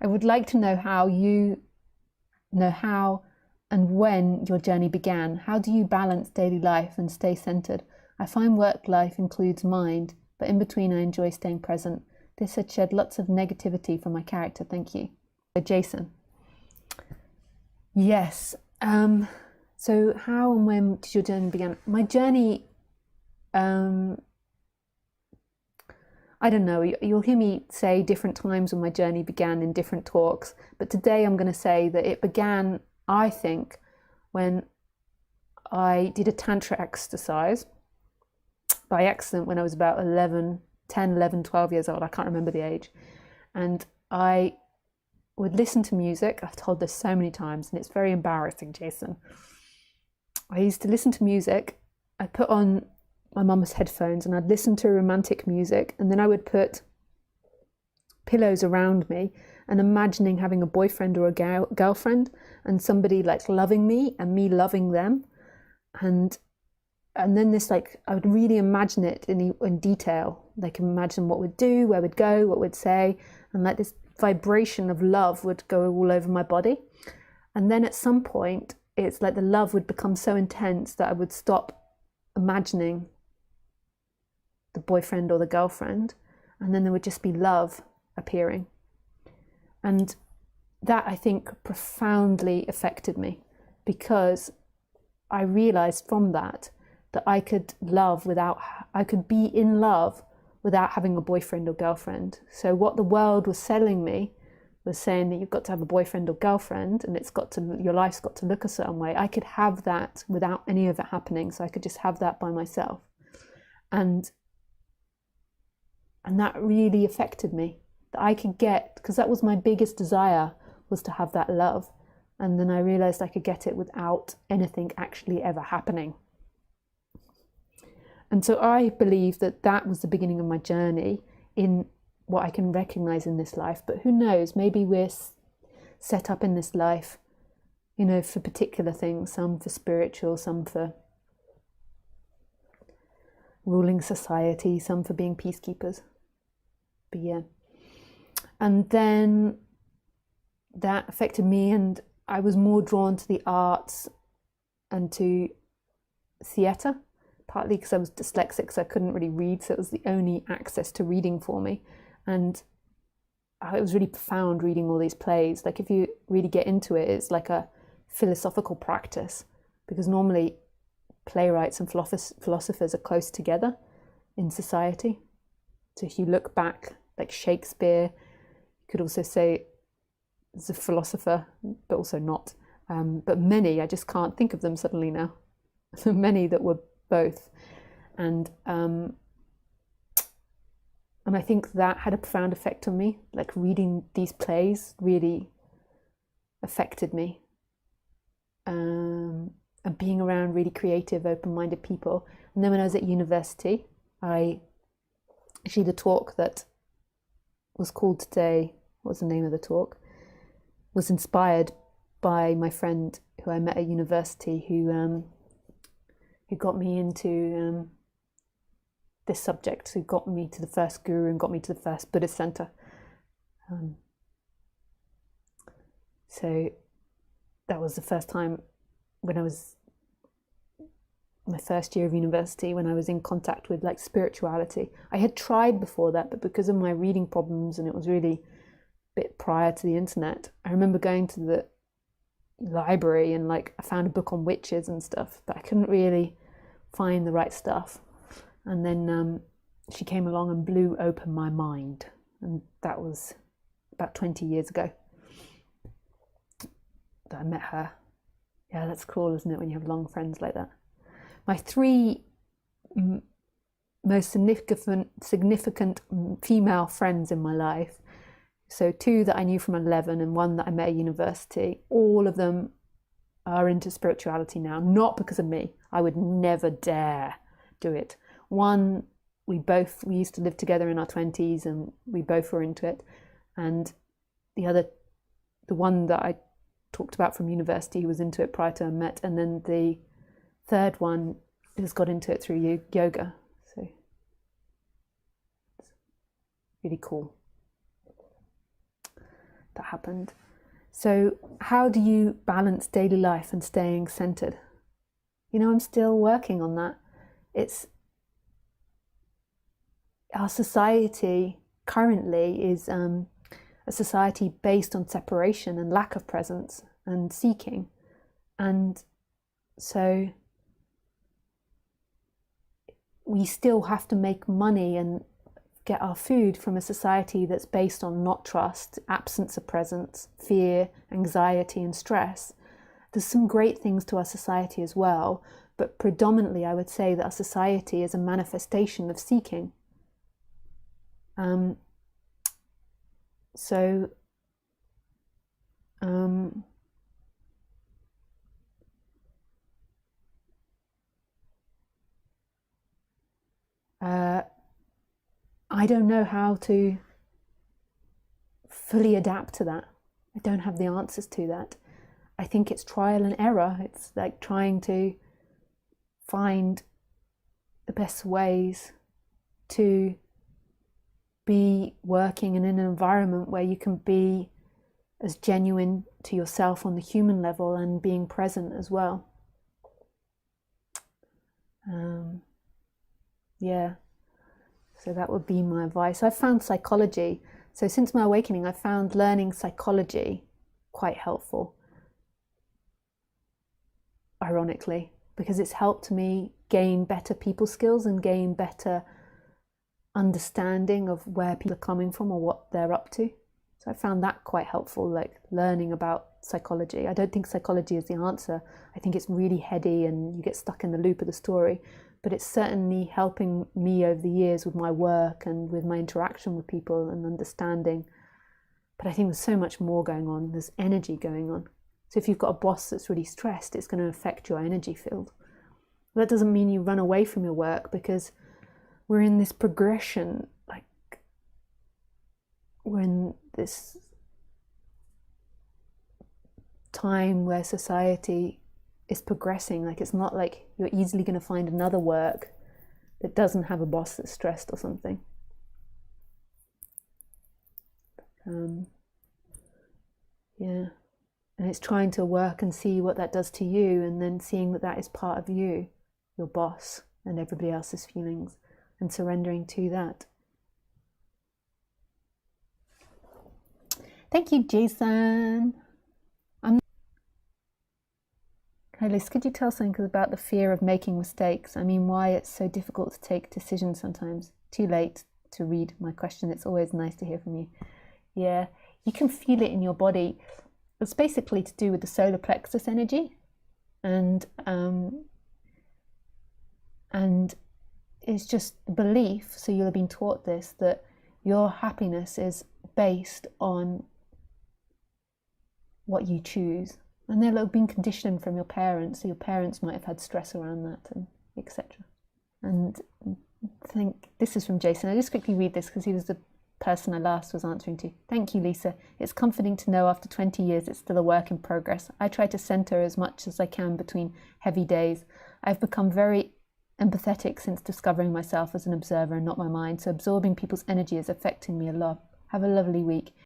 I would like to know how you know how and when your journey began. How do you balance daily life and stay centered? I find work life includes mind, but in between I enjoy staying present. This had shed lots of negativity from my character. Thank you. So Jason. Yes. So how and when did your journey begin? My journey, I don't know, you'll hear me say different times when my journey began in different talks, but today I'm going to say that it began, I think, when I did a tantra exercise by accident when I was about 10, 11, 12 years old. I can't remember the age. And I would listen to music. I've told this so many times and it's very embarrassing, Jason. I used to listen to music. I'd put on my mum's headphones and I'd listen to romantic music, and then I would put pillows around me and imagining having a boyfriend or a girlfriend and somebody like loving me and me loving them. And then this, like, I would really imagine it in detail, like imagine what we'd do, where we'd go, what we'd say, and like this vibration of love would go all over my body. And then at some point, it's like the love would become so intense that I would stop imagining the boyfriend or the girlfriend, and then there would just be love appearing. And that, I think, profoundly affected me, because I realized from that I could be in love without having a boyfriend or girlfriend. So what the world was selling me was saying that you've got to have a boyfriend or girlfriend and your life's got to look a certain way. I could have that without any of it happening. So I could just have that by myself. And that really affected me, that I could get, because that was my biggest desire, was to have that love. And then I realized I could get it without anything actually ever happening. And so I believe that was the beginning of my journey in what I can recognize in this life. But who knows, maybe we're set up in this life, for particular things, some for spiritual, some for ruling society, some for being peacekeepers. But yeah. And then that affected me, and I was more drawn to the arts and to theatre, partly because I was dyslexic, so I couldn't really read, so it was the only access to reading for me. And it was really profound reading all these plays. Like, if you really get into it, it's like a philosophical practice, because normally playwrights and philosophers are close together in society. So if you look back, like Shakespeare, you could also say is a philosopher, but also not. But many, I just can't think of them suddenly now. Many that were both. And I think that had a profound effect on me. Like, reading these plays really affected me. And being around really creative, open-minded people. And then when I was at university, the talk that was called today, what was the name of the talk, was inspired by my friend who I met at university, who got me into this subject, who got me to the first guru and got me to the first Buddhist center. So that was the first time, when I was my first year of university, when I was in contact with like spirituality. I had tried before that, but because of my reading problems, and it was really a bit prior to the internet, I remember going to the library and like I found a book on witches and stuff, but I couldn't really find the right stuff. And then she came along and blew open my mind, and that was about 20 years ago that I met her. Yeah, that's cool, isn't it, when you have long friends like that? My three most significant female friends in my life, so two that I knew from 11 and one that I met at university, all of them are into spirituality now. Not because of me. I would never dare do it. One, we used to live together in our 20s and we both were into it. And the one that I talked about from university, who was into it prior to I met, and then the third one has got into it through yoga. So it's really cool. that happened. So how do you balance daily life and staying centered? You know, I'm still working on that. It's our society currently is a society based on separation and lack of presence and seeking. And so we still have to make money and get our food from a society that's based on not trust, absence of presence, fear, anxiety, and stress. There's some great things to our society as well, but predominantly I would say that our society is a manifestation of seeking. I don't know how to fully adapt to that. I don't have the answers to that. I think it's trial and error. It's like trying to find the best ways to be working in an environment where you can be as genuine to yourself on the human level and being present as well. Yeah, so that would be my advice. I've found psychology. So since my awakening, I've found learning psychology quite helpful, ironically, because it's helped me gain better people skills and gain better understanding of where people are coming from or what they're up to. So I found that quite helpful, like learning about psychology. I don't think psychology is the answer. I think it's really heady and you get stuck in the loop of the story, but it's certainly helping me over the years with my work and with my interaction with people and understanding. But I think there's so much more going on. There's energy going on. So if you've got a boss that's really stressed, it's going to affect your energy field. That doesn't mean you run away from your work, because we're in this progression, like we're in this time where society is progressing. Like it's not like you're easily going to find another work that doesn't have a boss that's stressed or something. Yeah, and it's trying to work and see what that does to you, and then seeing that that is part of you, your boss, and everybody else's feelings, and surrendering to that. Thank you, Jason. Hi Liz, could you tell something about the fear of making mistakes? I mean, why it's so difficult to take decisions sometimes. Too late to read my question. It's always nice to hear from you. Yeah, you can feel it in your body. It's basically to do with the solar plexus energy, and it's just belief. So you'll have been taught this, that your happiness is based on what you choose. And they'll have been conditioned from your parents, so your parents might have had stress around that, and etc. And I think this is from Jason. I'll just quickly read this because he was the person I last was answering to. Thank you, Lisa. It's comforting to know after 20 years it's still a work in progress. I try to center as much as I can between heavy days. I've become very empathetic since discovering myself as an observer and not my mind, so absorbing people's energy is affecting me a lot. Have a lovely week.